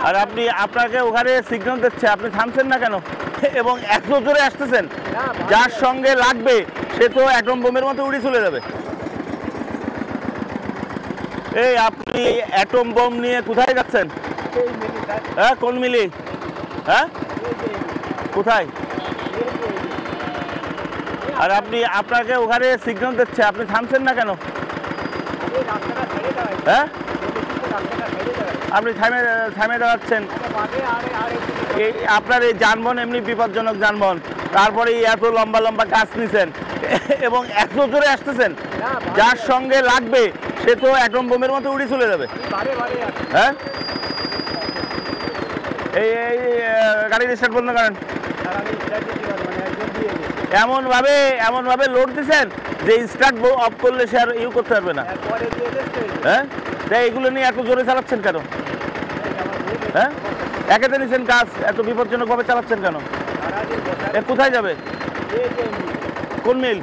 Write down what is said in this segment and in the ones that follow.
আর আপনি আপনাকে ওখানে সিগন্যাল দিচ্ছে, আপনি থামছেন না কেন? এবং এত জোরে আসতেছেন, যার সঙ্গে লাগবে সে তো অ্যাটম বোমের মতো উড়ে চলে যাবে। এই আপনি অ্যাটম বোম নিয়ে কোথায় যাচ্ছেন? হ্যাঁ, কোন মিলি? হ্যাঁ, কোথায়? আর আপনি আপনাকে ওখানে সিগন্যাল দিচ্ছে, আপনি থামছেন না কেন? হ্যাঁ, আপনি থামে দাঁড়াচ্ছেন। এই আপনার এই যানবাহন এমনি বিপজ্জনক যানবাহন, তারপরে এত লম্বা লম্বা গাছ নিছেন এবং এত জোরে আসতেছেন, যার সঙ্গে লাগবে সে তো অ্যাটম বোমের মতো উড়ে চলে যাবে। হ্যাঁ, এই এই গাড়ির স্টার্ট বন্ধ করেন। এমনভাবে লোড দিচ্ছেন যে স্টার্ট অফ করলে সে আর ইউ করতে পারবে না। হ্যাঁ, তাই এগুলো নিয়ে এত জোরে চালাচ্ছেন কেন? হ্যাঁ, একেতে নিচ্ছেন গাছ, এত বিপজ্জনকভাবে চালাচ্ছেন কেন? এ কোথায় যাবে? কোন মিল?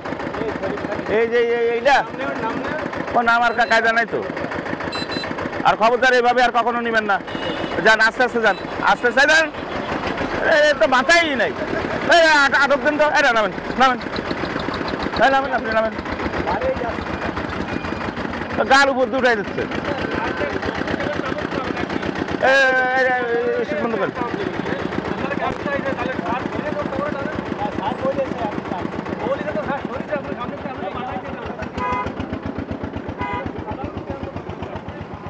এই যে এইটা নাম আর কায়দা নাই তো। আর খবরদার এভাবে আর কখনো নেবেন না। যান, আস্তে আস্তে যান, আস্তে আস্তে যান। তো মাথাই নাই। আটক দেন তো। এটা নামেন নামেন নামেন, আপনি নামেন। গার উপর দুটাই দিচ্ছে। বন্ধ করেন।